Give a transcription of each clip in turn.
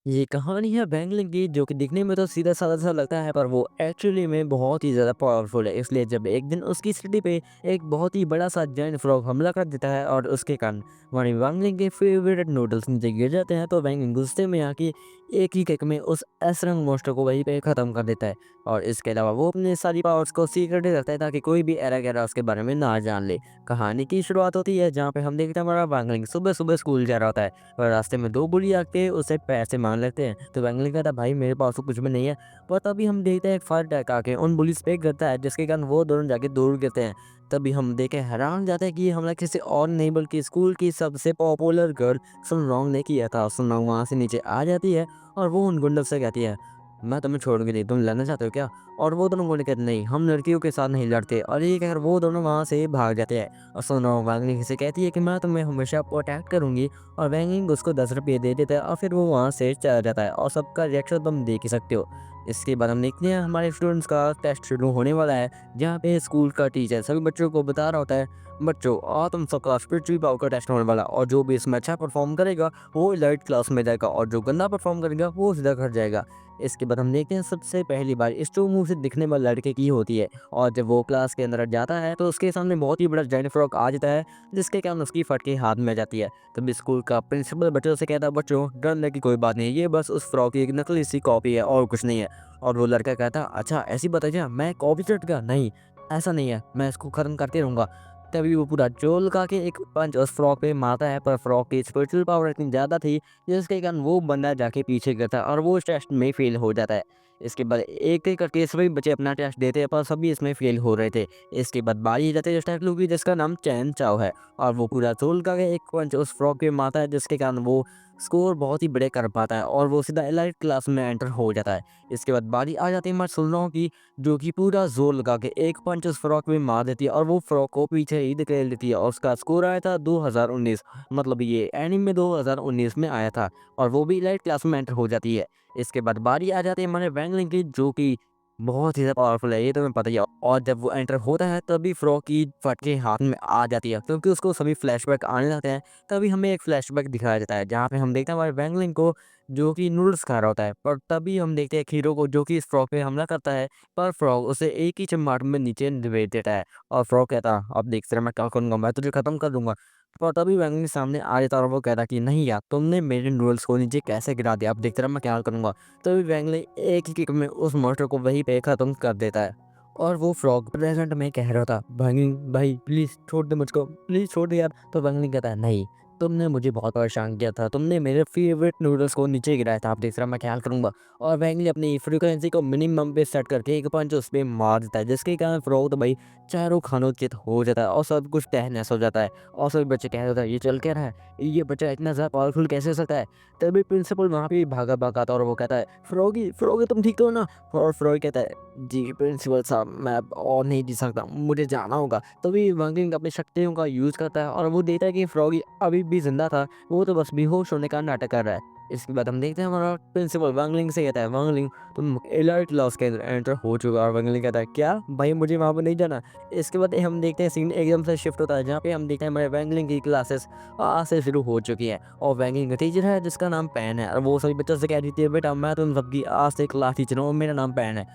ये कहानी है बैंगलिंग की जो कि दिखने में तो सीधा-साधा सा लगता है पर वो एक्चुअली में बहुत ही ज़्यादा पावरफुल है। इसलिए जब एक दिन उसकी सिटी पे एक बहुत ही बड़ा-सा जायंट फ्रॉग हमला कर देता है और उसके कारण वहीं बैंगलिंग के फेवरेट नूडल्स नीचे गिर जाते हैं तो बैंगलिंग गुस्से में आके एक ही किक में उस एसरंग मॉन्स्टर को वहीं पे ख़त्म कर देता है। और इसके अलावा वो अपने सारी पावर्स को सीक्रेट रखता है ताकि कोई भी एरा-गैरा उसके बारे में ना जान ले। कहानी की शुरुआत होती है जहाँ पे हम देखते हैं हमारा बैंगलिंग सुबह-सुबह स्कूल जा रहा होता है। और रास्ते में 2 बुली आके उसे पैसे माँग लेते हैं, तो बैंगनी कहता है भाई मेरे पास तो कुछ भी नहीं है। पर तभी हम देखते हैं एक फायर ट्रक आके उन बुलीज़ पे गिरता है जिसके कारण वो दोनों जाके दूर गिरते हैं। तभी हम देख के हैरान हो जाते हैं कि ये हमला किसी और नहीं बल्कि स्कूल की सबसे पॉपुलर गर्ल सुनरोंग ने किया था। सुनरोंग वहाँ से नीचे आ जाती है और वो उन गुंडों से कहती है, मैं तुम्हें छोड़ के नहीं, तुम लड़ना चाहते हो क्या? और वो दोनों गुंडे कहते नहीं, हम लड़कियों के साथ नहीं लड़ते और ये कहकर वो दोनों वहाँ से भाग जाते हैं। और सुनरोंग बैंगनी से कहती है कि मैं तुम्हें हमेशा प्रोटेक्ट करूँगी और बैंगिंग उसको 10 रुपये दे देता है और फिर वो वहाँ से चला जाता है और सबका रिएक्शन तुम देख ही सकते हो। इसके बाद हम देखते हैं हमारे स्टूडेंट्स का टेस्ट शुरू होने वाला है, जहाँ पे स्कूल का टीचर सभी बच्चों को बता रहा होता है, बच्चों आज तुम सबका स्पिरिचुअल पावर का टेस्ट होने वाला है और जो भी इसमें अच्छा परफॉर्म करेगा वो एलाइट क्लास में जाएगा और जो गंदा परफॉर्म करेगा वो सीधा घर जाएगा। इसके बाद हम देखते हैं सबसे पहली बार स्टोव मुंह से दिखने वाले लड़के की होती है और जब वो क्लास के अंदर जाता है तो उसके सामने बहुत ही बड़ा जायंट फ्रॉग आ जाता है, जिसके कारण उसकी फट के हाथ में आ जाती है। तब स्कूल का प्रिंसिपल बच्चों से कहता है बच्चों डरने की कोई बात नहीं है, ये बस उस फ्रॉक की एक नकली सी कॉपी है और कुछ नहीं है। और वो लड़का कहता अच्छा ऐसी बताइए मैं कॉपी चट गया नहीं, ऐसा नहीं है, मैं इसको खत्म करके रहूंगा। तभी वो पूरा जोल का के एक पंच उस फ्रॉक पे मारता है पर फ्रॉक की स्पिरिचुअल पावर इतनी ज़्यादा थी जिसके कारण वो बंदा जाके पीछे गिरता है और वो उस टेस्ट में फेल हो जाता है। इसके बाद एक-एक करके सभी बच्चे अपना टेस्ट देते हैं पर सभी इसमें फेल हो रहे थे। इसके बाद बारी आ जाती है उस टैकलू की जिसका नाम चैन चाओ है और वो पूरा जोल का के एक पंच उस फ्रॉक पे मारता है जिसके कारण वो स्कोर बहुत ही बड़े कर पाता है और वो सीधा एलाइट क्लास में एंटर हो जाता है। इसके बाद बारी आ जाती है मैं सुन रहा हूँ कि जो कि पूरा ज़ोर लगा के एक पंच उस फ्रॉक में मार देती है और वो फ्रॉक को पीछे ही धकेल देती है और उसका स्कोर आया था 2019, मतलब ये एनीमे 2019 में आया था और वो भी एलाइट क्लास में एंटर हो जाती है। इसके बाद बारी आ जाती है हमारे वैंगलिंग की जो कि बहुत ही ज़्यादा पावरफुल है, ये तो तुम्हें पता ही है। और जब वो एंटर होता है तभी फ्रॉक की फट के हाथ में आ जाती है क्योंकि उसको सभी फ्लैशबैक आने लगते हैं। तभी हमें एक फ्लैशबैक दिखाया जाता है जहाँ पे हम देखते हैं हमारे वैंगलिंग को जो कि नूडल्स खा रहा होता है, पर तभी हम देखते हैं एक हीरो को जो कि इस फ्रॉक पे हमला करता है पर फ्रॉग उसे एक ही चिम्माट में नीचे दबेड़ देता है और फ्रॉग कहता अब देख तेरा मैं क्या करूँगा, मैं तुझे खत्म कर दूंगा। पर तभी वैंगनी सामने आ जाता है और वो कहता कि नहीं यार तुमने मेरे नूडल्स को नीचे कैसे गिरा दिया, अब देख तेरा मैं क्या करूँगा। तभी वैंगली एक ही किक में उस मॉन्स्टर को वहीं पे खत्म कर देता है और वो फ्रॉग प्रेजेंट में कह रहा था वैंगली भाई प्लीज छोड़ दे मुझको, प्लीज छोड़ दे यार। तो वैंगली कहता है नहीं, तुमने मुझे बहुत परेशान किया था, तुमने मेरे फेवरेट नूडल्स को नीचे गिराया था, अब देख तेरा मैं ख्याल करूंगा। और वैंगली अपनी फ्रीक्वेंसी को मिनिमम पे सेट करके एक पंच उस पे मार देता है जिसके कारण फ्रॉग तो भाई चारों खानों-चित हो जाता है और सब कुछ तहस-नहस हो जाता है और सभी बच्चे कह रहे थे ये चल क्या रहा है? ये बच्चा इतना ज़्यादा पावरफुल कैसे हो सकता है? तभी प्रिंसिपल वहाँ पे भागा-भागा आता है और वो कहता है फ्रॉगी, फ्रॉगी तुम ठीक तो हो ना? और फ्रॉगी कहता है जी प्रिंसिपल साहब मैं अब और नहीं जी सकता, मुझे जाना होगा। तभी वैंगलिंग अपनी शक्तियों का यूज़ करता है और वो देखता है कि फ्रॉगी अभी भी ज़िंदा था, वो तो बस बेहोश होने का नाटक कर रहा है। इसके बाद हम देखते हैं हमारा प्रिंसिपल वांगलिंग से कहता है वांगलिंग तुम एलाइट क्लास के अंदर एंटर हो चुका है और वांगलिंग कहता है क्या भाई मुझे वहाँ पर नहीं जाना। इसके बाद हम देखते हैं सीन एकदम से शिफ्ट होता है जहाँ पे हम देखते हैं हमारे वांगलिंग की क्लासेस आज से शुरू हो चुकी है और वांगलिंग का टीचर है जिसका नाम पैन है और वो सभी बच्चों से कह रही थी बेटा मैं तुम सबकी आज से क्लास टीचर हूँ और मेरा नाम पैन है,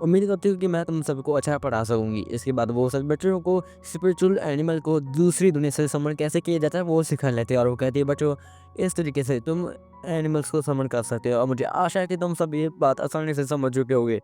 उम्मीद करती हूँ कि मैं तुम सबको अच्छा पढ़ा सकूंगी। इसके बाद वो सभी बच्चों को स्पिरिचुअल एनिमल को दूसरी दुनिया से समन कैसे किया जाता है वो सिखा लेते हैं और वो कहती है बच्चों इस तरीके से तुम एनिमल्स को समन कर सकते हो और मुझे आशा है कि तुम सब ये बात आसानी से समझ चुके होगे।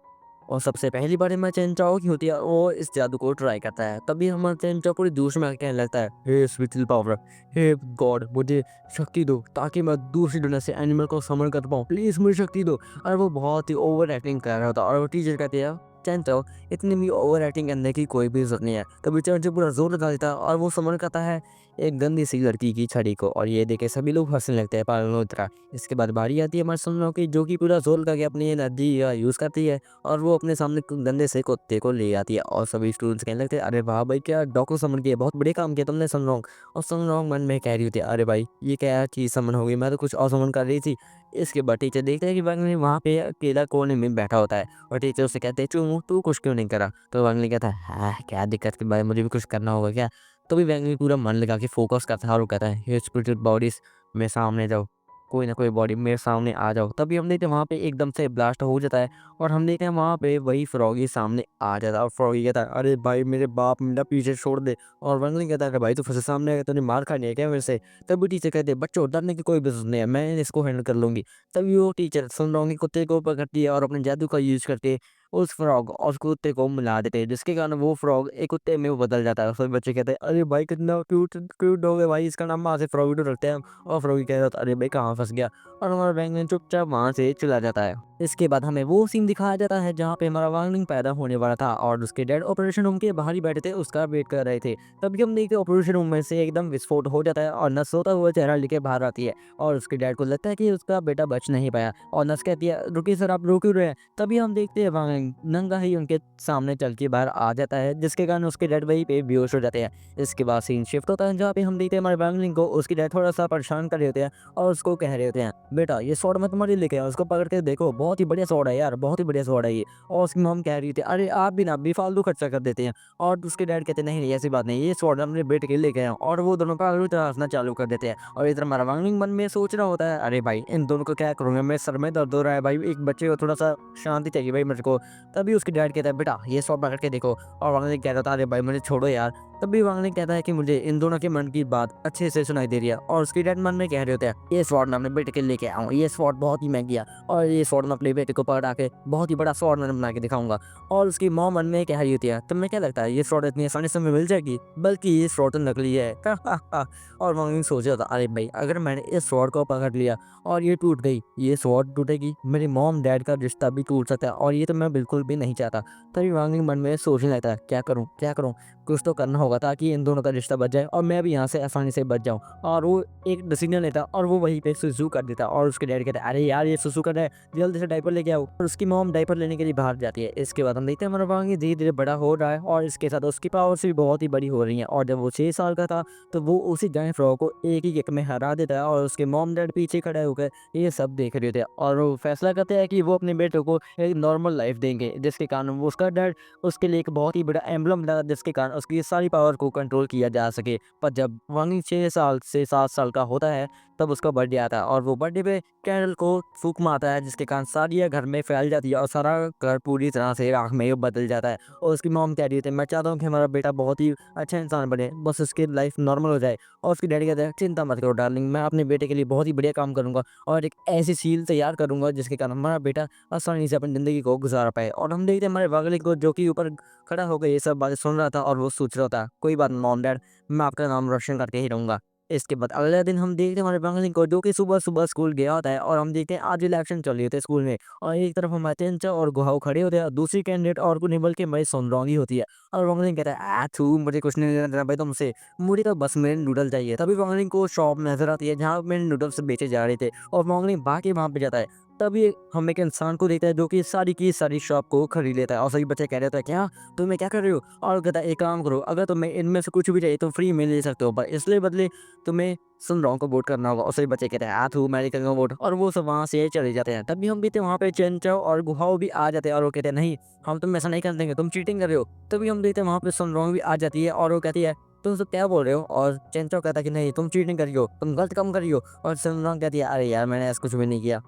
और सबसे पहली बार में चेनचाओ की होती है वो इस जादू को ट्राई करता है तभी हमारा चेनचाओ पूरी जोश में आके कहने लगता है हे स्पिरिचुअल पावर, हे गॉड मुझे शक्ति दो ताकि मैं दूसरी दुनिया से एनिमल को समन कर पाऊँ, प्लीज मुझे शक्ति दो। और वो बहुत ही ओवर एक्टिंग कर रहा था और वो टीचर कहती है चेनचाओ इतनी भी ओवर एक्टिंग करने की कोई भी जरूरत नहीं है। तभी चेनचाओ पूरा जोर लगा देता है और वो समन करता है एक गंदी सी लड़की की छड़ी को और ये देखे सभी लोग हंसने लगते हैं पागलों की तरह। इसके बाद बारी आती है हमारे सुनने की जो कि पूरा जोर लगा के अपनी एनर्जी यूज करती है और वो अपने सामने गंदे से कुत्ते को ले आती है और सभी स्टूडेंट्स कहने लगते हैं अरे वाह भाई क्या डॉक्टर समन किया, बहुत बड़े काम किया तुमने सनरोंग। और सनरोंग मन में कह रही होती है अरे भाई ये क्या चीज़ समन हो गई, मैं तो कुछ और समन कर रही थी। इसके बाद टीचर देखते हैं कि वांगली वहाँ पे अकेला कोने में बैठा होता है और टीचर उससे कहते हैं चुनू तू कुछ क्यों नहीं करा। तो वांगली कहता है हाँ क्या दिक्कत की भाई मुझे भी कुछ करना होगा क्या। तो भी वांगली पूरा मन लगा के फोकस करता है और वो कहता है ये स्पिरिचुअल बॉडीज में सामने जाओ, कोई ना कोई बॉडी मेरे सामने आ जाओ। तभी हम देखते हैं वहाँ पे एकदम से ब्लास्ट हो जाता है और हम देखते हैं वहाँ पे वही फ्रॉगी सामने आ जाता है और फ्रॉगी कहता है, अरे भाई मेरे बाप मेरा पीछे छोड़ दे। और वंगली कहता है, अरे भाई तू फिर से सामने आया, तूने मार खानी है क्या मेरे से? तभी टीचर कहते हैं, बच्चों डरने की कोई ज़रूरत नहीं है, मैं इसको हैंडल कर लूँगी। तभी वो टीचर सुनरोंगी कुत्ते को पकड़ती है और अपने जादू का यूज़ करके उस फ्रॉग और उस कुत्ते को मिला देते हैं, जिसके कारण वो फ्रॉग एक कुत्ते में बदल जाता है। सभी बच्चे कहते हैं, अरे भाई कितना क्यूट क्यूट डॉग है भाई, इसका नाम आज से फ्रॉगी रखते हैं हम। और फ्रॉगी कहता था, अरे भाई कहाँ फंस गया? और हमारा बैंगन चुपचाप वहाँ से चला जाता है। इसके बाद हमें वो सीन दिखाया जाता है जहाँ पे हमारा वांगलिंग पैदा होने वाला था और उसके डैड ऑपरेशन रूम के बाहर ही बैठे थे, उसका वेट कर रहे थे। तभी हम देखते हैं ऑपरेशन रूम में से एकदम विस्फोट हो जाता है और नस सोता हुआ चेहरा लेके बाहर आती है और उसके डैड को लगता है कि उसका बेटा बच नहीं पाया और नस कहती है, रुकिए सर आप रो क्यों रहे हैं? तभी हम देखते हैं वांगलिंग नंगा ही उनके सामने चल के बाहर आ जाता है, जिसके कारण उसके डैड वहीं पे बेहोश हो जाते हैं। इसके बाद सीन शिफ्ट होता है जहाँ पे हम देखते हैं हमारे वांगलिंग को उसकी डैड थोड़ा सा परेशान कर रहे होते हैं और उसको कह रहे होते हैं, बेटा ये स्वॉर्ड मत तुम्हारे लेके आओ, उसको पकड़ के देखो, बहुत ही बढ़िया स्वॉर्ड है यार, बहुत ही बढ़िया स्वॉर्ड है ये। और उसकी मॉम कह रही थी, अरे आप भी ना बेफालतू खर्चा कर देते हैं। और उसके डैड कहते हैं, नहीं नहीं ऐसी बात नहीं, ये स्वॉर्ड अपने बेटे के लिए लेके आए। और वो दोनों पागल की तरह हंसना चालू कर देते हैं और इधर हमारा वांगलिंग मन में सोच रहा होता है, अरे भाई इन दोनों को क्या करूंगा, मेरे सर में दर्द हो रहा है भाई, एक बच्चे को थोड़ा सा शांति चाहिए भाई मेरे को। तभी उसके डैड कहता है, बेटा ये स्वॉर्ड पकड़ के देखो। और वांगलिंग कहता था, अरे भाई मुझे छोड़ो यार। तभी वांगलिंग कहता है कि मुझे इन दोनों के मन की बात अच्छे से सुनाई दे रही है और उसके डैड मन में कह रहे होते हैं, ये स्वॉर्ड मैं अपने बेटे के लिए लेके आऊँ, ये स्वॉर्ड बहुत ही महंगी है और ये स्वॉर्ड मैं अपने बेटे को पकड़ा के बहुत ही बड़ा स्वॉर्ड मैं बना के दिखाऊंगा। और उसकी मॉम मन में कह रही होती है, तुम्हें क्या लगता है ये स्वॉर्ड इतनी आसानी से हमें मिल जाएगी, बल्कि ये स्वॉर्ड तो नकली है। और वांगलिंग सोच रहा था, अरे भाई अगर मैंने इस स्वॉर्ड को पकड़ लिया और ये टूट गई, ये स्वॉर्ड टूटेगी, मेरी मॉम डैड का रिश्ता भी टूट सकता है और ये तो मैं बिल्कुल भी नहीं चाहता। तभी वांगलिंग मन में सोचने लगता है, क्या करूँ क्या करूँ, कुछ तो करना होगा ताकि इन दोनों का रिश्ता बच जाए और मैं भी यहाँ से आसानी से बच जाऊँ। और वो एक डिसीजन लेता और वो वहीं पे सुसु कर देता और उसके डैडी कहते हैं, अरे यार ये सुसु कर रहा है, जल्दी से डायपर लेके आओ। और उसकी मॉम डायपर लेने के लिए बाहर जाती है। इसके बाद हम देखते हैं हमारा वांगी धीरे धीरे बड़ा हो रहा है और इसके साथ उसकी पावर्स भी बहुत ही बड़ी हो रही हैं। और जब वो 6 साल का था तो वो उसी जायंट फ्रॉग को एक ही किक में हरा देता है और उसके मॉम डैड पीछे खड़े होकर ये सब देख रहे थे और वो फैसला करते हैं कि वो अपने बेटे को एक नॉर्मल लाइफ देंगे, जिसके कारण वो उसका डैड उसके लिए एक बहुत ही बड़ा एम्बलम लगा, जिसके कारण उसकी ये सारी पावर को कंट्रोल किया जा सके। पर जब वांगी 6 साल से 7 साल का होता है तब उसका बर्थडे आता है और वो बर्थडे पे कैंडल को फूंक मारता है, जिसके कारण सारी ये घर में फैल जाती है और सारा घर पूरी तरह से राख में बदल जाता है। और उसकी मॉम कह रही थी, मैं चाहता हूँ कि हमारा बेटा बहुत ही अच्छा इंसान बने, बस उसकी लाइफ नॉर्मल हो जाए। और उसकी डैडी कहते हैं, चिंता मत करो डार्लिंग, मैं अपने बेटे के लिए बहुत ही बढ़िया काम करूँगा और एक ऐसी सील तैयार करूँगा जिसके कारण हमारा बेटा आसानी से अपनी ज़िंदगी को गुजार पाए। और हम देखते हैं हमारे वागले को जो कि ऊपर खड़ा होकर ये सब बातें सुन रहा था और वो सोच रहा था, कोई बात नहीं मॉम डैड, मैं आपका नाम रोशन करके ही रहूँगा। इसके बाद अगले दिन हम देखते हैं हमारे बंगली को जो कि सुबह-सुबह स्कूल गया होता है और हम देखते हैं आज इलेक्शन चल रही होती है स्कूल में और एक तरफ हमारे चंचा और गुहाव खड़े होते हैं और दूसरी कैंडिडेट और कोई नहीं बल्कि हमारी सोनरोंगी होती है। और बंगली कहता है, थू मुझे कुछ नहीं लेना देना भाई तुमसे, मुझे तो बस मेरे नूडल चाहिए। तभी बंगली को शॉप नजर आती है जहाँ मेरे नूडल्स बेचे जा रहे थे और बंगली भाग के वहाँ पे जाता है। तभी हम एक इंसान को देखता है जो कि सारी की सारी शॉप को खरीद लेता है और सभी बच्चे कह रहे होते हैं, क्या तुम्हें क्या कर रहे हो? और कहता है, एक काम करो, अगर तुम्हें इनमें से कुछ भी चाहिए तो फ्री में ले सकते हो, पर इसलिए बदले तुम्हें सुन रहा हूँ को वोट करना होगा। और सभी बच्चे कहते हैं, थू मैं नहीं करूँगा वोट, और वो सब वहाँ से चले जाते हैं। तभी हम भी थे वहाँ पे चेंचो और गुहाओ भी आ जाते हैं और वो कहते हैं, नहीं हम तुम ऐसा नहीं कर देंगे, तुम चीटिंग कर रहे हो। तभी हम देखते हैं वहाँ पे सुन रहा भी आ जाती है और वो कहती है, तुम सब क्या बोल रहे हो? और चेंचो कहता है कि नहीं तुम चीटिंग करी हो, तुम गलत काम करी हो। और सुन कहती है, अरे यार मैंने ऐसा कुछ भी नहीं किया।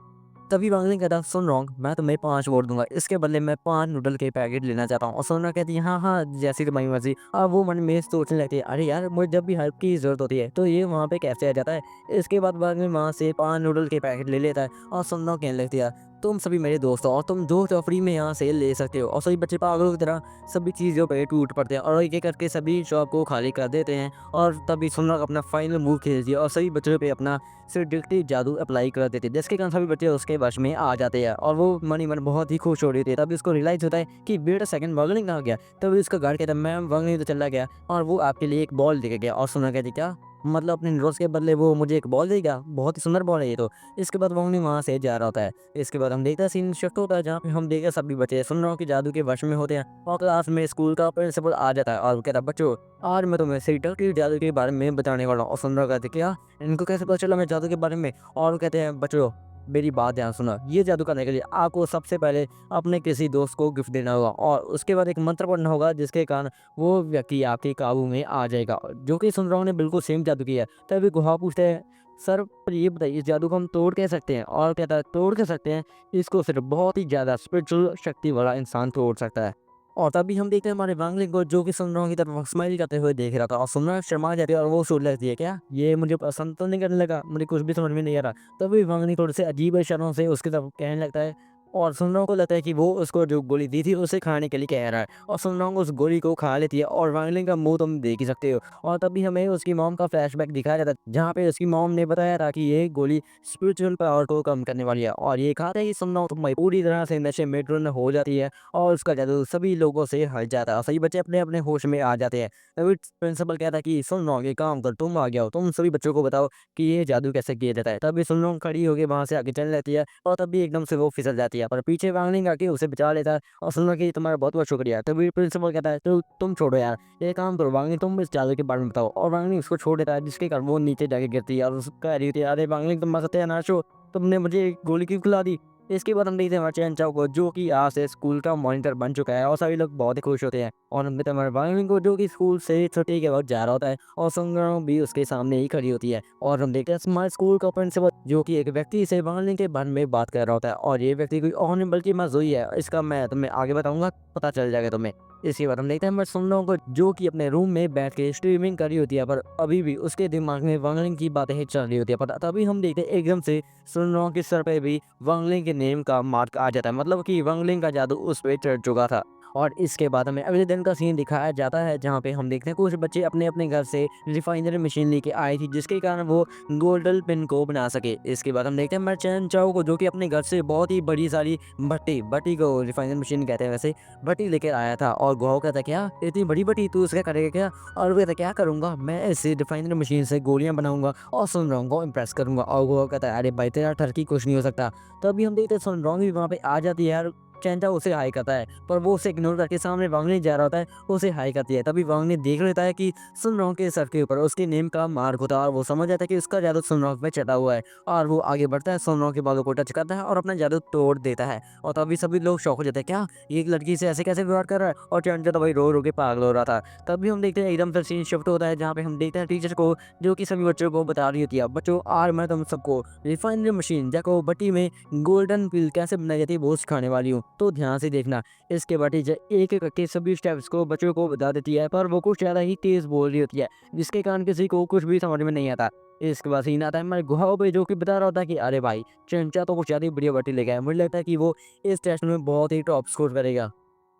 तभी वांगलिंग कहता, सुन रहा हूँ मैं तुम्हें 5 वोट दूंगा, इसके बदले मैं 5 नूडल के पैकेट लेना चाहता हूँ। और सोना कहती है, हाँ हाँ जैसी तुम्हारी मर्जी। अब वो मन में सोचने लगती है, अरे यार मुझे जब भी हेल्प की जरूरत होती है तो ये वहाँ पे कैसे आ जाता है। इसके बाद वांगलिंग वहाँ से 5 नूडल के पैकेट ले लेता है और सुनना कहने लगती है, तुम सभी मेरे दोस्त हो और तुम जो चाहो फ्री में यहाँ से ले सकते हो। और सभी बच्चे पागलों की तरह सभी चीज़ों पे टूट पड़ते हैं और एक एक करके सभी शॉप को खाली कर देते हैं। और तभी सुनना अपना फाइनल मूव खेलती है और सभी बच्चों पे अपना सेडिक्टिव जादू अप्लाई कर देते हैं, जिसके कारण सभी बच्चे उसके वश में आ जाते हैं और वो मनी मन बहुत ही खुश हो रही थी। तभी उसको रियलाइज होता है कि वेट अ सेकंड, वांगलिंग कहाँ गया। तभी उसका गार्ड कहता है, मैम वांगलिंग तो चला गया और वो आपके लिए एक बॉल लेके गया। और सुना कहती, क्या मतलब अपने नूडल्स के बदले वो मुझे एक बॉल देगा, बहुत ही सुंदर बॉल है ये तो। इसके बाद वांगलिंग वहाँ से जा रहा होता है। इसके बाद हम देखते हैं सीन शिफ्ट होता है जहाँ पे हम देखते हैं सभी बच्चे सुन के जादू के वश में होते हैं और क्लास में स्कूल का प्रिंसिपल आ जाता है और वो कहता है, बच्चों आज मैं तुम्हें सेडिक्टिव जादू के बारे में बताने वाला हूँ। और सुन कहते, क्या इनको कैसे पता चला मैं जादू के बारे में? और वो कहते हैं, बच्चों मेरी बात ध्यान सुना, ये जादू करने के लिए आपको सबसे पहले अपने किसी दोस्त को गिफ्ट देना होगा और उसके बाद एक मंत्र पढ़ना होगा जिसके कारण वो व्यक्ति आपके काबू में आ जाएगा, जो कि सुन ने बिल्कुल सेम जादू किया है। तभी गुहा पूछते हैं, सर पर ये बताइए इस जादू को हम तोड़ कैसे सकते हैं? और कहता है तोड़ कैसे सकते हैं? इसको सिर्फ़ बहुत ही ज़्यादा स्पिरिचुअल शक्ति वाला इंसान तोड़ सकता है। और तभी हम देखते हैं हमारे वांगलिंग को जो कि सुनरों की तरफ स्माइल करते हुए देख रहा था और सुनरा शर्मा जाती है और वो सोच लेती है क्या ये मुझे पसंद तो नहीं करने लगा, मुझे कुछ भी समझ में नहीं आ रहा। तभी वांगलिंग थोड़े से अजीब इशारों से उसकी तरफ कहने लगता है और सुनरों को लगता है कि वो उसको जो गोली दी थी उसे खाने के लिए कह रहा है और सुनरों उस गोली को खा लेती है और वांगलिंग का मुंह तुम देख ही सकते हो। और तभी हमें उसकी मॉम का फ्लैशबैक दिखाया जाता है जहाँ पे उसकी मॉम ने बताया था कि ये गोली स्पिरिचुअल पावर को कम करने वाली है और ये खाते ही सुनरों तुम्हारी पूरी तरह से नशे में धुन हो जाती है और उसका जादू सभी लोगों से हट जाता है। सभी बच्चे अपने अपने होश में आ जाते हैं। तभी प्रिंसिपल कहता है कि सुन रहा ये काम कर, तुम आ गया हो, तुम सभी बच्चों को बताओ कि ये जादू कैसे किया जाता है। तभी सुन रहा खड़ी होकर वहां से आगे चलने लगती है और तभी एकदम से वो फिसल जाती है पर पीछे वांगलिंग आके उसे बचा लेता है और सुन रहा कि तुम्हारा बहुत बहुत शुक्रिया। तभी प्रिंसिपल कहता है तो तुम छोड़ो यार, ये काम करो वांगलिंग, तुम इस जादू के बारे में बताओ। और वांगलिंग उसको छोड़ देता है जिसके कारण वो नीचे जाके गिरती है और उसका कह रही होती है अरे वांगलिंग तुम सत्यानाश हो, तुमने मुझे गोली क्यों खिला दी। इसके बाद हम देखते हैं हमारे चैन चाओ को जो कि आज से स्कूल का मॉनिटर बन चुका है और सभी लोग बहुत ही खुश होते हैं। और हम देखते हैं हमारे वांगलिंग को जो कि स्कूल से छुट्टी के वक्त जा रहा होता है और संगम भी उसके सामने ही खड़ी होती है। और हम देखते हैं हमारे स्कूल का प्रिंसिपल जो कि एक व्यक्ति से वांगलिंग के बारे में बात कर रहा होता है और ये व्यक्ति कोई और नहीं बल्कि मजोई है। इसका मैं तुम्हें आगे बताऊंगा, पता चल जाएगा तुम्हें। इसके बाद हम देखते हैं हमारे सुनलों को जो कि अपने रूम में बैठ के स्ट्रीमिंग कर रही होती है पर अभी भी उसके दिमाग में वांगलिंग की बातें ही चल रही होती है। पर तभी हम देखते हैं एकदम से सुनलों के सर पे भी वांगलिंग के नेम का मार्क आ जाता है, मतलब कि वांगलिंग का जादू उस पे चढ़ चुका था। और इसके बाद हमें अगले दिन का सीन दिखाया जाता है जहाँ पे हम देखते हैं कुछ बच्चे अपने अपने घर से रिफाइनरी मशीन लेके आए थी जिसके कारण वो गोल्डन पिन को बना सके। इसके बाद हम देखते हैं मर्चेंट चाओ को जो कि अपने घर से बहुत ही बड़ी सारी भट्टी भट्टी को रिफाइनरी मशीन कहते हैं वैसे, भट्टी लेकर आया था। और गुहाओ कहता क्या इतनी बड़ी भट्टी तू उसका करेगा क्या? और वो कहता क्या करूंगा मैं, इसे रिफाइनरी मशीन से गोलियां बनाऊंगा और सुन रहा को इम्प्रेस करूंगा। और गुहाओ कहता है अरे भाई तेरा ठरकी कुछ नहीं हो सकता। तभी हम देखते हैं सुन रहा भी वहाँ पे आ जाती है यार, चैंटा उसे हाई करता है पर वो उसे इग्नोर करके सामने वांगली जा रहा होता है, उसे हाई करती है। तभी वांगली देख लेता है कि सुनरों के सर के ऊपर उसके नेम का मार्क होता है और वो समझ जाता है कि उसका जादू सुनरों पे चढ़ा हुआ है। और वो आगे बढ़ता है, सुनरों के बालों को टच करता है और अपना जादू तोड़ देता है। और तभी सभी लोग शौक हो जाते हैं क्या ये एक लड़की से ऐसे कैसे व्यवहार कर रहा है, और चैंटा तो भाई रो रो के पागल हो रहा था। तभी हम देखते हैं एकदम से सीन शिफ्ट होता है जहाँ पे हम देखते हैं टीचर को जो कि सभी बच्चों को बता रही होती है बच्चों आज मैं तुम सबको रिफाइनरी मशीन जाको भट्टी में गोल्डन पिल कैसे बनाई जाती है वो सिखाने वाली हूँ, तो ध्यान से देखना। इसके बाद टीचर एक एक करके सभी स्टेप्स को बच्चों को बता देती है पर वो कुछ ज़्यादा ही तेज बोल रही होती है जिसके कारण किसी को कुछ भी समझ में नहीं आता। इसके बाद सीन आता है हमारे गुहाओं पे जो कि बता रहा होता है कि अरे भाई चंचा तो कुछ ज़्यादा ही बढ़िया भट्टी लेके आया, मुझे लगता है कि वो इस टेस्ट में बहुत ही टॉप स्कोर करेगा।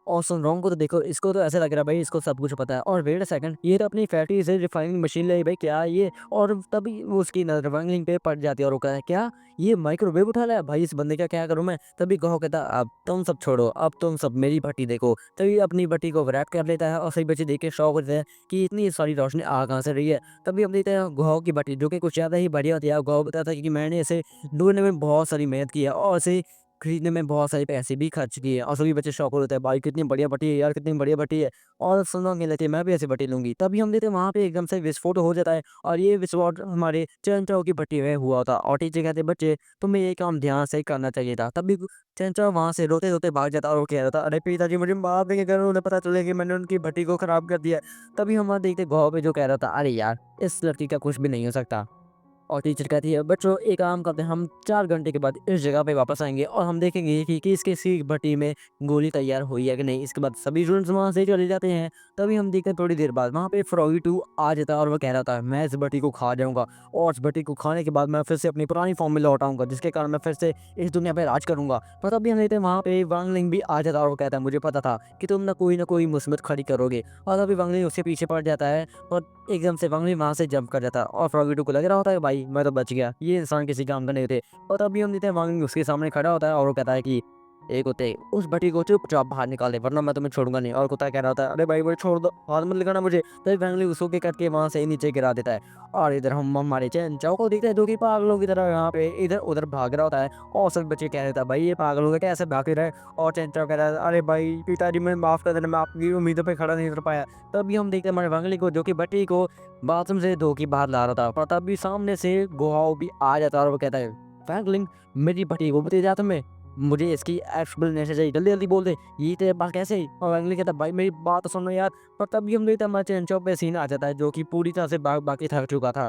और सुनरोंग को तो देखो, इसको तो ऐसा लग रहा है भाई इसको सब कुछ पता है। और वेट अ सेकंड, ये तो अपनी फैक्ट्री से रिफाइनिंग मशीन ले भाई क्या ये। और तभी वो उसकी नजर वांगलिंग पे पड़ जाती है और वो कहता है क्या ये माइक्रोवेव उठा लाया भाई, इस बंदे का क्या करूं मैं। तभी कहो कहता अब तुम सब छोड़ो, अब तुम सब मेरी भट्टी देखो। तभी अपनी भट्टी को रैप कर लेता है और सही बच्चे देख के शौक होते हैं कि इतनी सारी रोशनी आ कहाँ से रही है। तभी हम देखते हैं गुहाओं की भट्टी जो कि कुछ ज़्यादा ही बढ़िया होती है। गुहाओ बताता है कि मैंने इसे ढूंढने में बहुत सारी मेहनत की है और इसे खरीदने में बहुत सारे पैसे भी खर्च किए और सभी बच्चे शौक होते हैं भाई कितनी बढ़िया भट्टी है यार, कितनी बढ़िया भट्टी है। और सुनोगे लेते मैं भी ऐसी भट्टी लूंगी। तभी हम देखते हैं वहाँ पे एकदम से विस्फोट हो जाता है और ये विस्फोट हमारे चंचो की भट्टी में हुआ था। और टीचर कहते बच्चे तुम्हें ये काम ध्यान से करना चाहिए था। तभी चंचो वहाँ से रोते रोते भाग जाता और वो कह रहा था अरे पिताजी मुझे माफ देंगे अगर उन्हें पता चले कि मैंने उनकी भट्टी को खराब कर दिया है। तभी हम वहाँ देखते गाँव पे जो कह रहा था अरे यार इस लड़की का कुछ भी नहीं हो सकता। और टीचर कहती है बच्चों एक काम करते हैं, हम 4 घंटे के बाद इस जगह पे वापस आएंगे और हम देखेंगे कि किस भट्टी में गोली तैयार हुई है कि नहीं। इसके बाद सभी स्टूडेंट्स वहाँ से चले जाते हैं। तभी हम देखते हैं थोड़ी देर बाद वहाँ पे फ्रॉगी 2 आ जाता है और वो कह रहा था मैं इस भट्टी को खा जाऊंगा और इस भट्टी को खाने के बाद मैं फिर से अपनी पुरानी फॉर्म में लौट आऊंगा जिसके कारण मैं फिर से इस दुनिया पे राज करूंगा। पर तभी हम देखते हैं वहाँ पे वांगलिंग भी आ जाता है और वो कहता है मुझे पता था कि तुम ना कोई मुसीबत खड़ी करोगे। और तभी वांगलिंग उसके पीछे पड़ जाता है और एकदम से वांगली वहाँ से जंप कर जाता है और फ्रॉगी 2 को लग रहा होता है भाई मैं तो बच गया, ये इंसान किसी काम का नहीं थे। और तभी हम देखते हैं वांगली उसके सामने खड़ा होता है और वो कहता है कि एक कुत्ते उस भट्टी को चुपचाप बाहर निकाले वरना मैं तुम्हें छोड़ूंगा नहीं। और कुत्ता कह रहा होता है अरे भाई मुझे छोड़ दो, हाथ मत लगाना मुझे। तभी वांगली उसको के कट के वहाँ से नीचे गिरा देता है। और इधर हम हमारे चैन चाओ को देखते हैं जो कि पागलों की तरह यहाँ पे इधर उधर भाग रहा होता है। और सब बच्चे कह रहे थे भाई ये पागल हो गया कैसे भाग रहा है। और चैन चाओ कह रहा है अरे भाई पिताजी मैं माफ कर देना, मैं आपकी उम्मीदों पर खड़ा नहीं उतर पाया। तभी हम देखते हैं हमारे वांगली को जो कि भट्टी को बाथरूम से धो के बाहर ला रहा था। पर तभी सामने से गुहाओ भी आ जाता है और वो कहता है फ्रैंकलिन मेरी भट्टी को बता जा तुम्हें, मुझे इसकी एक्सप्लेनेशन चाहिए, जल्दी जल्दी बोल दे ये तेरे पास कैसे। और फ्रैंकलिन कहता भाई मेरी बात तो सुनो यार। पर तभी हम देखते हैं हमारे चैनचो पे सीन आ जाता है जो कि पूरी तरह से भाग भाग के थक चुका था।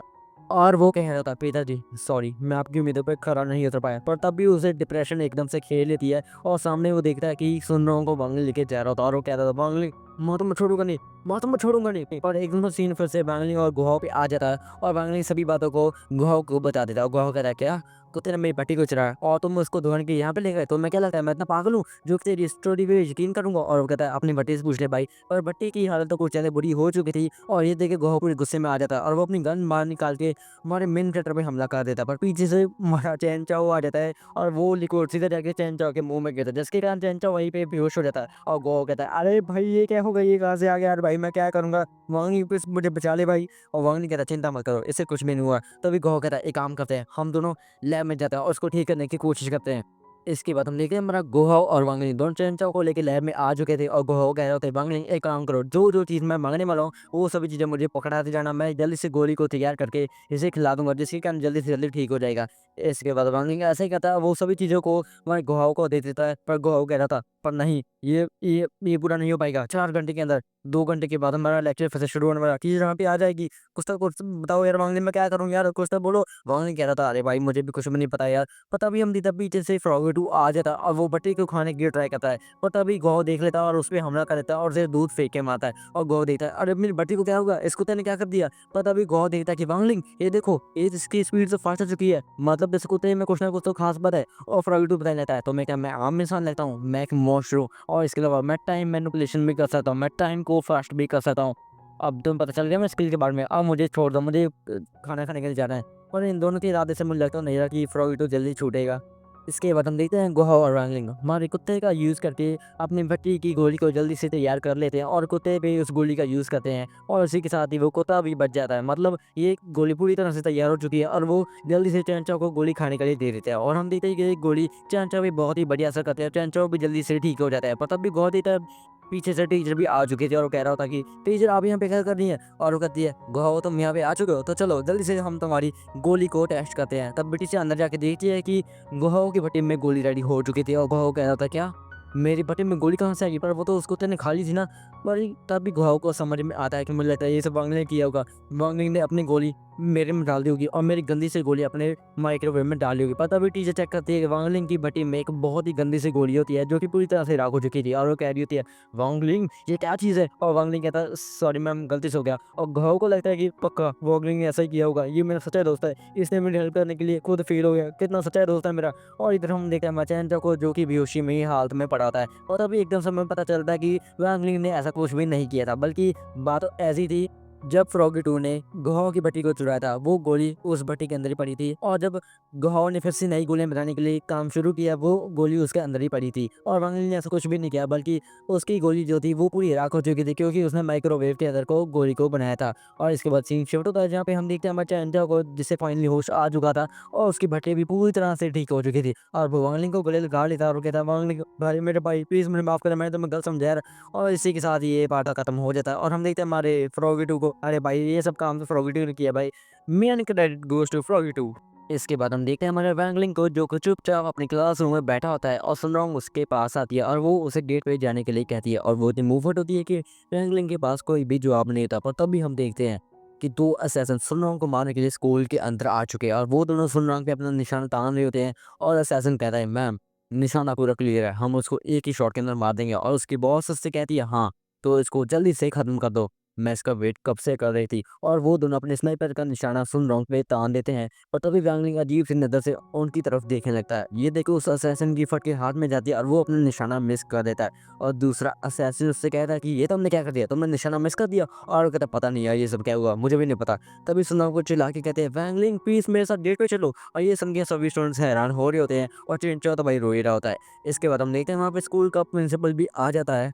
और वो कह रहा था, पिताजी सॉरी मैं आपकी उम्मीदों पे खरा नहीं उतर पाया। पर तब भी उसे डिप्रेशन एकदम से खेल लेती है और सामने वो देखता है कि सुन रहा को वांगली लेके जा रहा होता है और वो कहता था, वांगली मैं तो मैं छोड़ूंगा नहीं, मैं तो मैं छोड़ूंगा नहीं। पर एकदम सीन फिर से वांगली और गुहाओं पे आ जाता है और वांगली सभी बातों को गुहाओं को बता देता है। गुहाओं कहता है, क्या कुत्ते ने मेरी पट्टी को चढ़ाया और तुम उसको धोने के यहाँ पे ले गए? तो मैं क्या लगता है मैं इतना पागल हूँ जो कि तेरी स्टोरी पे यकीन करूंगा? और वो कहता है, अपनी भट्टी से पूछ ले भाई। और भट्टी की हालत तो कुछ ज़्यादा बुरी हो चुकी थी और ये देख के गुहा पूरे गुस्से में आ जाता है और वो अपनी गन बाहर निकाल के हमारे मेन कैरेक्टर पे हमला कर देता है। पर पीछे से हमारा चैन चाओ आ जाता है और वो लिक्विड सीधा जाके चैन चाओ के मुंह में गिरता है, जिसके कारण चैन चाओ वहीं पे बेहोश हो जाता है। और गो कहता है, अरे भाई ये क्या हो गया, ये कहाँ से आ गया यार भाई, मैं क्या करूंगा, वांगनी प्लीज मुझे बचा ले भाई। और वांगनी कहता है, चिंता मत करो, इससे कुछ भी नहीं हुआ। तभी गो कहता है, एक काम करते हैं, हम दोनों लैब में जाते हैं और उसको ठीक करने की कोशिश करते हैं। इसके बाद हम देखते हैं हमारा गोहाव और वांगनी दोनों चैन चाओ को लेके लैब में आ चुके थे और गोहाव कह रहे होते, वांगनी एक काम करो, जो जो चीज़ मैं मांगने वाला हूँ वो सभी चीज़ें मुझे पकड़ाते जाना, मैं जल्दी से गोली को तैयार करके इसे खिला दूँगा, जिसके कारण जल्दी से जल्दी ठीक हो जाएगा। इसके बाद वांगलिंग ऐसे ही कहता है, वो सभी चीज़ों को हमारे गुहाओं को दे देता है, पर गुहाओं कह रहा था, पर नहीं, ये पूरा नहीं हो पाएगा। 4 घंटे के अंदर, 2 घंटे के बाद हमारा लेक्चर फिर से शुरू होने वाला, टीचर यहाँ पे आ जाएगी, कुछ बताओ यार वांगलिंग, मैं क्या करूँ यार, कुछ तो बोलो। वांगलिंग कह रहा था, अरे भाई मुझे भी कुछ भी नहीं पता यार। पर तभी हम देता पीछे से फ्रॉगेटू आ जाता और वो बट्टी को खाने की ट्राई करता है। पर तभी गुहाव देख लेता है और उस पे हमला कर देता है और उसे दूध फेंक के मारता है। और गुहाव देखता है, अरे मेरी बट्टी को क्या होगा, इस कुत्ते ने क्या कर दिया। पर तभी गौर देखता है कि वांगलिंग ये देखो, ये इसकी स्पीड से फास्ट हो चुकी है, मतलब इस कुत्ते में कुछ ना कुछ तो खास बात है। और फ्रॉगेटू बताने लगता है, तो मैं क्या, मैं आम इंसान लगता हूँ, मैं एक मॉन्स्टर हूँ और इसके अलावा मैं टाइम मैनिपुलेशन भी कर सकता हूँ, मैं टाइम को फास्ट भी कर सकता हूँ। अब तुम्हें पता चल गया मैं स्किल के बारे में, अब मुझे छोड़ दो, मुझे खाना खाने के लिए जाना है। और इन दोनों के इरादे से मुझे लगता नहीं रहा कि फ्रॉगेटू जल्दी छूटेगा। इसके बाद हम देखते हैं गुहा और वांगलिंग हमारे कुत्ते का यूज़ करके अपनी भट्टी की गोली को जल्दी से तैयार कर लेते हैं और कुत्ते भी उस गोली का यूज़ करते हैं और उसी के साथ ही वो कुत्ता भी बच जाता है। मतलब ये गोली पूरी तरह से तैयार हो चुकी है और वो जल्दी से चैनचो को गोली खाने के लिए दे देते हैं और हम देखते हैं कि ये गोली चैनचो भी बहुत ही बढ़िया असर करते हैं, चैनचो भी जल्दी से ठीक हो जाता है। पर तब भी गौर देता है, पीछे से टीचर भी आ चुके थे और वो कह रहा होता कि टीचर आप यहाँ पे क्या कर रही है। और वो कहती है, गुहा तुम यहाँ पे आ चुके हो, तो चलो जल्दी से हम तुम्हारी गोली को टेस्ट करते हैं। तब बेटी से अंदर जाके देखती है कि गुहाओं की भट्टी में गोली रेडी हो चुकी थी और गुहाओं कह रहा था, क्या मेरी भट्टी में गोली कहाँ से आई, पर वो तो उसको तेने खा ली थी ना। पर तब भी गुहाओं को समझ में आता है कि मुझे लगता है ये सब वांगलिंग ने किया होगा, वांगलिंग ने अपनी गोली मेरे में डाल दी होगी और मेरी गंदी सी गोली अपने माइक्रोवेव में डाली होगी। पर तभी टीचर चेक करती है कि वांगलिंग की भट्टी में एक बहुत ही गंदी सी गोली होती है जो कि पूरी तरह से राख हो चुकी थी और वो कह रही होती है, वांगलिंग ये क्या चीज़ है। और वांगलिंग कहता है, सॉरी मैम गलती से हो गया। और गुहाओं को लगता है कि पक्का वांगलिंग ने ऐसा ही किया होगा, ये मेरा सच्चा दोस्त है, इसने मेरी हेल्प करने के लिए खुद फील हो गया, कितना सच्चा दोस्त है मेरा। और इधर हम देखते हैं मचैनचो को जो कि बेहोशी में ही हालत में पड़ा होता है और तभी एकदम से हमें पता चलता है कि वांगलिंग ने ऐसा कुछ भी नहीं किया था, बल्कि बात ऐसी थी, जब फ्रॉगेटू ने गुहाओं की भट्टी को चुराया था वो गोली उस भट्टी के अंदर ही पड़ी थी और जब गुहाओं ने फिर से नई गोलियां बनाने के लिए काम शुरू किया वो गोली उसके अंदर ही पड़ी थी और वांगलिंग ने ऐसा कुछ भी नहीं किया, बल्कि उसकी गोली जो थी वो पूरी राख हो चुकी थी क्योंकि उसने माइक्रोवेव के अंदर को गोली को बनाया था। और इसके बाद सीन शिफ्ट होता है जहाँ पे हम देखते हैं हमारे चैनचा को, जिससे फाइनली होश आ चुका था और उसकी भट्टी भी पूरी तरह से ठीक हो चुकी थी और वो वांगलिंग को गले लगा लेता और वो कहता है, वांगलिंग भाई मेरे भाई प्लीज़ मुझे माफ़ कर, मैंने तुम्हें गलत समझा यार। और इसी के साथ ये पार्ट खत्म हो जाता है और हम देखते हैं हमारे फ्रॉगेटू को, अरे भाई ये सब काम तो फ्रॉगेटू ने किया भाई, मेन क्रेडिट गोज़ टू फ्रॉगेटू। इसके बाद हम देखते हैं हमारे वैंगलिंग को जो कि चुपचाप अपनी क्लासरूम में बैठा होता है और सुनरोंग उसके पास आती है और वो उसे गेट पे जाने के लिए कहती है और वो इतनी मूवमेंट होती है कि वैंगलिंग के पास कोई भी जवाब नहीं होता। पर तब भी हम देखते हैं कि 2 असैसिन सुनरोंग को मारने के लिए स्कूल के अंदर आ चुके हैं और वो दोनों सुनरोंग पे अपना निशाना तान रहे होते हैं। और असैसिन कहता है, मैम निशाना पूरा क्लियर है, हम उसको एक ही शॉट के अंदर मार देंगे। और उसकी बॉस उससे कहती है, हाँ तो इसको जल्दी से ख़त्म कर दो, मैं इसका वेट कब से कर रही थी। और वो दोनों अपने स्नाइपर का निशाना सुनरोंग पे तान देते हैं और तभी वैंगलिंग अजीब सी नज़र से उनकी तरफ देखने लगता है। ये देखो उस असैसिन की फट के हाथ में जाती है और वो अपना निशाना मिस कर देता है। और दूसरा असैसिन उससे कहता है कि ये तुमने क्या कर दिया, तुमने निशाना मिस कर दिया। और वो कहता है, पता नहीं यार ये सब क्या हुआ, मुझे भी नहीं पता। तभी सुनरोंग को चिल्ला के कहते हैं, वैंगलिंग प्लीज़ मेरे साथ डेट पे चलो। और ये सुन के सभी स्टूडेंट्स हैरान हो रहे होते हैं और चिंचो तो भाई रो ही रहा होता है। इसके बाद हम देखते हैं वहाँ पे स्कूल का प्रिंसिपल भी आ जाता है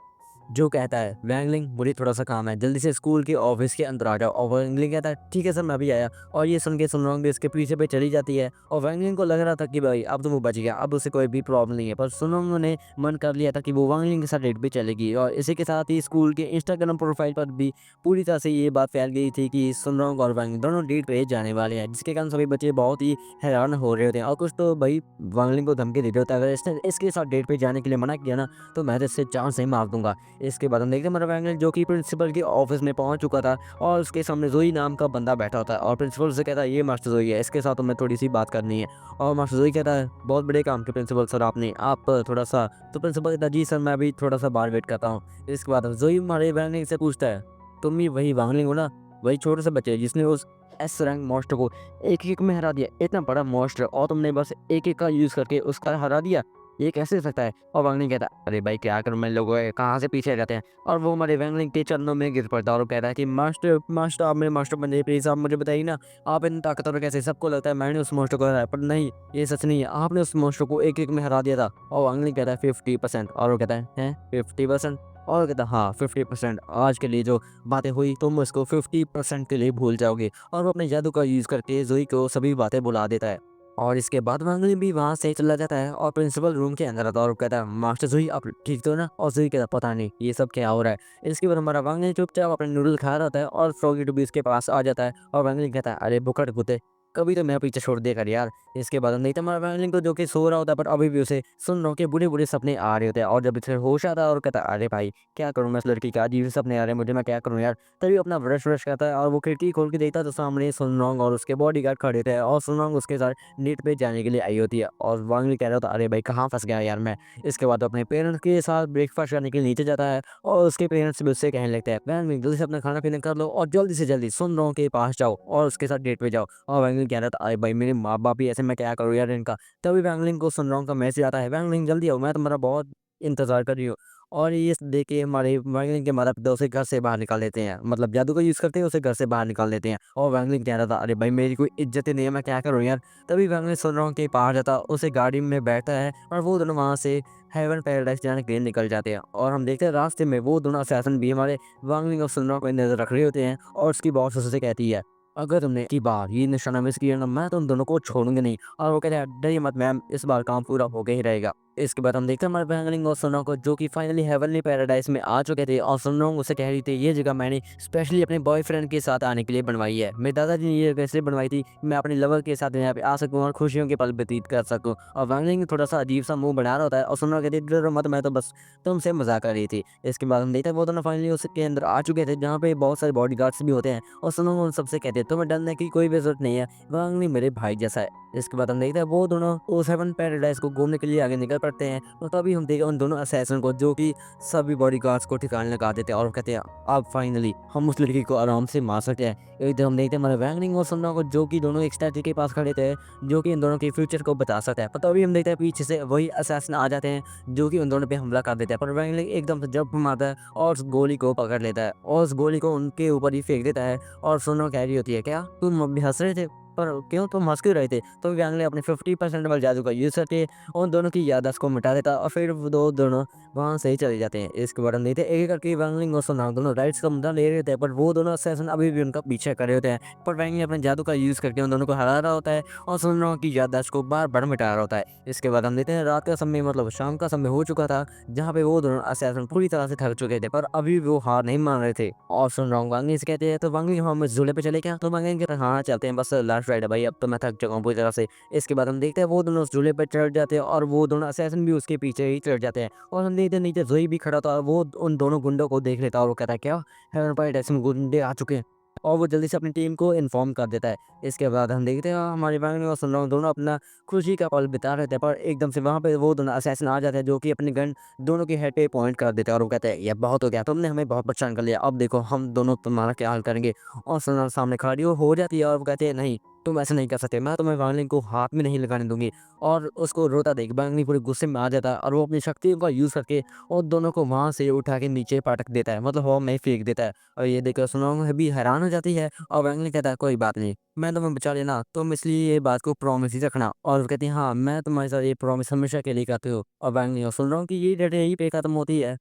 जो कहता है, वैंगलिंग मुझे थोड़ा-सा काम है, जल्दी से स्कूल के ऑफ़िस के अंदर आ जाओ। और वैंगलिंग कहता है, ठीक है सर मैं अभी आया। और ये सुन के सुनरोंग भी इसके पीछे पे चली जाती है और वैंगलिंग को लग रहा था कि भाई अब तो वो बच गया, अब उसे कोई भी प्रॉब्लम नहीं है। पर सुनरोंग ने मन कर लिया था कि वो वैंगलिंग के साथ डेट पे चलेगी और इसी के साथ ही स्कूल के इंस्टाग्राम प्रोफ़ाइल पर भी पूरी तरह से ये बात फैल गई थी कि सुनरोंग और वैंगलिंग दोनों डेट पे जाने वाले हैं, जिसके कारण सभी बच्चे बहुत ही हैरान हो रहे होते हैं और कुछ तो भाई वैंगलिंग को धमकी दे रहे होते हैं, अगर इसने इसके साथ डेट पे जाने के लिए मना किया ना तो मैं तो इससे जान से ही मार दूँगा। इसके बाद हम देखते हैं हमारा वैंगलिन जो कि प्रिंसिपल के ऑफिस में पहुंच चुका था और उसके सामने जोई नाम का बंदा बैठा होता है और प्रिंसिपल से कहता है ये मास्टर जोई है, इसके साथ हमें थोड़ी सी बात करनी है। और मास्टर जोई कहता है बहुत बड़े काम के प्रिंसिपल सर आपने, आप थोड़ा सा। तो प्रिंसिपल कहता है जी सर मैं अभी थोड़ा सा बाहर वेट करता हूँ। इसके बाद जोई हमारे वैंगलिन से पूछता है तुम ही वही वैंगलिन हो ना, वही छोटे से बच्चे जिसने उस एस रैंक मॉन्स्टर को एक एक में हरा दिया, इतना बड़ा मॉन्स्टर और तुमने बस एक एक का यूज करके उसका हरा दिया, ये कैसे हो सकता है। और वैंगलिन कहता है अरे भाई क्या करूं मैं, लोगों के कहाँ से पीछे रहते हैं। और वो हमारे वैंगलिन के चरणों में गिर पड़ता है और वो कहता है कि मास्टर मास्टर आप मेरे मास्टर बन जाइए प्लीज, आप मुझे बताइए ना आप इतने ताकतवर कैसे। सबको लगता है मैंने उस मॉन्स्टर को हराया, पर नहीं ये सच नहीं है, आपने उस मॉन्स्टर को एक एक में हरा दिया था। और वैंगलिन कहता है 50%। और वो कहता है 50%। और कहता है हाँ 50%, आज के लिए जो बातें हुई तुम उसको 50% के लिए भूल जाओगे। और वो अपने जादू का यूज़ करके जोई को सभी बातें भुला देता है। और इसके बाद वांगली भी वहाँ से चला जाता है और प्रिंसिपल रूम के अंदर आता है और कहता है मास्टर जोई आप ठीक तो ना। और जोई कहता है पता नहीं ये सब क्या हो रहा है। इसके बाद हमारा वांगली चुपचाप अपने नूडल खा रहा होता है और फ्रॉगी टू भी इसके पास आ जाता है और वांगली कहता है अरे बुकट कुत्ते कभी तो मेरा पीछे छोड़ दे कर यार। इसके बाद हम देखते हैं हमारा वांगली को जो कि सो रहा होता है पर अभी भी उसे सुन रहा के बुरे बुरे सपने आ रहे होते हैं। और जब इसे होश आता है और कहता है अरे भाई क्या करूँ मैं, इस लड़की का अजीब सपने आ रहे हैं मुझे, मैं क्या करूँ यार। तभी अपना ब्रश व्रश करता है और वो खिड़की खोल के देखता है तो सामने सुनरोंग और उसके बॉडीगार्ड खड़े थे और सुनरोंग उसके साथ नीट पे जाने के लिए आई होती है। और वांगली कह रहा होता अरे भाई कहाँ फंस गया यार मैं। इसके बाद वो अपने पेरेंट्स के साथ ब्रेकफास्ट करने के लिए नीचे जाता है और उसके पेरेंट्स भी उससे कहने लगते हैं वांगली जल्दी से अपना खाना पीना कर लो और जल्दी से जल्दी सुनरोंग के पास जाओ और उसके साथ डेट पे जाओ। और वांगली कह रहा था अरे भाई मेरे माँ बाप ही ऐसे, मैं क्या करूँ यार इनका। तभी वांगलिंग को सुनरोंग का मैसेज आता है वांगलिंग जल्दी आओ मैं तुम्हारा बहुत इंतजार कर रही हूँ। और ये देख के हमारे वांगलिंग के माता-पिता उसे घर से बाहर निकाल देते हैं। मतलब जादू का यूज़ करते हैं, उसे घर से बाहर निकाल देते हैं। और वांगलिंग कह रहा था, "अरे भाई मेरी कोई इज़्ज़त ही नहीं है, मैं क्या करूँ यार?" तभी वांगलिंग सुनरोंग के पास जाता है, उसे गाड़ी में बैठता है और वो दोनों वहाँ से हेवन पैराडाइज़ जाने के लिए निकल जाते हैं। और हम देखते हैं रास्ते में वो दोनों असैसिन भी हमारे वांगलिंग और सुनरोंग पे नज़र रख रहे होते हैं और उसकी बॉस उससे कहती है, "अगर तुमने की बार ये निशाना मिस किया ना, मैं तुम दोनों को छोड़ूँगी नहीं।" और वो कहता है, "डरिए मत मैम, इस बार काम पूरा होके ही रहेगा।" इसके बाद हम देखते हैं हमारे वांगलिंग और सुनरोंग को जो कि फाइनली हेवनली पैराडाइज में आ चुके थे और सुनरोंग उसे कह रही थी ये जगह मैंने स्पेशली अपने बॉयफ्रेंड के साथ आने के लिए बनवाई है। मेरे दादाजी ने ये कैसे बनवाई थी कि मैं अपने लवर के साथ यहाँ पे आ सकूँ और खुशियों के पल व्यतीत कर सकूँ। और वांगलिंग थोड़ा सा अजीब सा मुंह बना रहा होता है और सुनरोंग कहती है डरो मत, मैं तो बस तुमसे मजाक कर रही थी। इसके बाद हम देखते हैं वो दोनों फाइनली उसके अंदर आ चुके थे जहाँ पे बहुत सारे बॉडीगार्ड्स भी होते हैं और सुनरोंग उन सबसे कहते हैं तुम्हें डरने की कोई भी जरूरत नहीं है, वांगलिंग मेरे भाई जैसा है। इसके बाद हम देखते हैं वो दोनों उस हेवन पैराडाइज को घूमने के लिए आगे निकल पड़ते हैं। तो तभी हम देखते हैं उन दोनों असैसिन को जो कि सभी बॉडीगार्ड्स को ठिकाने लगा देते हैं और कहते हैं अब फाइनली हम उस लड़की को आराम से मार सकते हैं। इधर हम देखते हैं हमारे वैंगलिंग और सुनरोंग को जो कि दोनों एक स्टैचू के पास खड़े थे जो कि इन दोनों के फ्यूचर को बता सकता है। पर तभी हम देखते हैं पीछे से वही असैसिन आ जाते हैं जो कि उन दोनों पे हमला कर देते हैं। पर वैंगलिंग एकदम से जंप मारता है और उस गोली को पकड़ लेता है और उस गोली को उनके ऊपर ही फेंक देता है। और सुनरोंग कह रही होती है क्या तुम अभी हंस रहे थे, पर क्यों तुम हंस क्यों रहे थे। तो वैंगलिंग अपने 50% वाले जादू का यूज़ करके उन दोनों की याददाश्त को मिटा देता है और फिर वो दोनों वहाँ से ही चले जाते हैं। इसके बाद हम देखते हैं एक-एक करके वांगलिंग और सुनरोंग दोनों राइट्स का मुद्दा ले रहे थे पर वो दोनों असैसिन अभी भी उनका पीछा कर रहे होते हैं। पर वांगलिंग अपने जादू का यूज़ करके उन दोनों को हरा रहा होता है और सुनरोंग की याददाश्त को बार-बार मिटा रहा होता है। इसके बाद हम देखते हैं रात का समय मतलब शाम का समय हो चुका था जहाँ पे वो दोनों असैसिन पूरी तरह से थक चुके थे पर अभी भी वो हार नहीं मान रहे थे। और सुनरोंग वांगलिंग से कहते हैं तो वांगलिंग हम इस झूले पे चले क्या। तो वांगलिंग कहता है हाँ चलते हैं, बस लास्ट राइड है भाई, अब तो मैं थक चुका हूँ पूरी तरह से। इसके बाद हम देखते हैं वो दोनों उस झूले पे चढ़ जाते हैं और वो दोनों असैसिन भी उसके पीछे ही चढ़ जाते हैं। और हम देखते हैं नीचे जोई भी खड़ा था, वो उन दोनों गुंडों को देख लेता है और वो कहता है क्या हेवन पैराडाइज में गुंडे आ चुके हैं। और वो जल्दी से अपनी टीम को इन्फॉर्म कर देता है। इसके बाद हम देखते हैं हमारे वांगलिंग और सुनरोंग दोनों अपना खुशी का पल बिता रहे थे पर एकदम से वहाँ पे वो दोनों असैसिन आ जाते हैं जो कि अपनी गन दोनों के हेड पे पॉइंट कर देते हैं और वो कहते हैं ये बहुत हो गया, तुमने हमें बहुत परेशान कर लिया, अब देखो हम दोनों तुम्हारा क्या हाल करेंगे। और सुनरोंग सामने खड़ी हो जाती है और वो कहते हैं नहीं तुम ऐसा नहीं कर सकते, मैं तुम्हें वांगलिंग को हाथ में नहीं लगाने दूंगी। और उसको रोता देख वांगलिंग पूरे गुस्से में आ जाता है और वो अपनी शक्तियों का यूज़ करके और दोनों को वहाँ से उठा के नीचे पटक देता है, मतलब हवा में ही फेंक देता है। और ये देखकर सुनरोंग भी हैरान हो जाती है और वांगलिंग कहता है कोई बात नहीं, मैं तुम्हें बचा लेना, तुम इसलिए ये बात को प्रॉमिस ही रखना। और वो कहती है हाँ मैं तुम्हारे साथ ये प्रॉमिस हमेशा के लिए करती हूँ। और वांगलिंग और सुनरोंग की ये डेट यहीं पे खत्म होती है।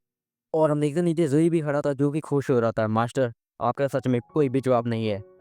और हम देखते हैं नीचे जोई भी खड़ा था जो कि खुश हो रहा था, मास्टर आपका सच में कोई भी जवाब नहीं है।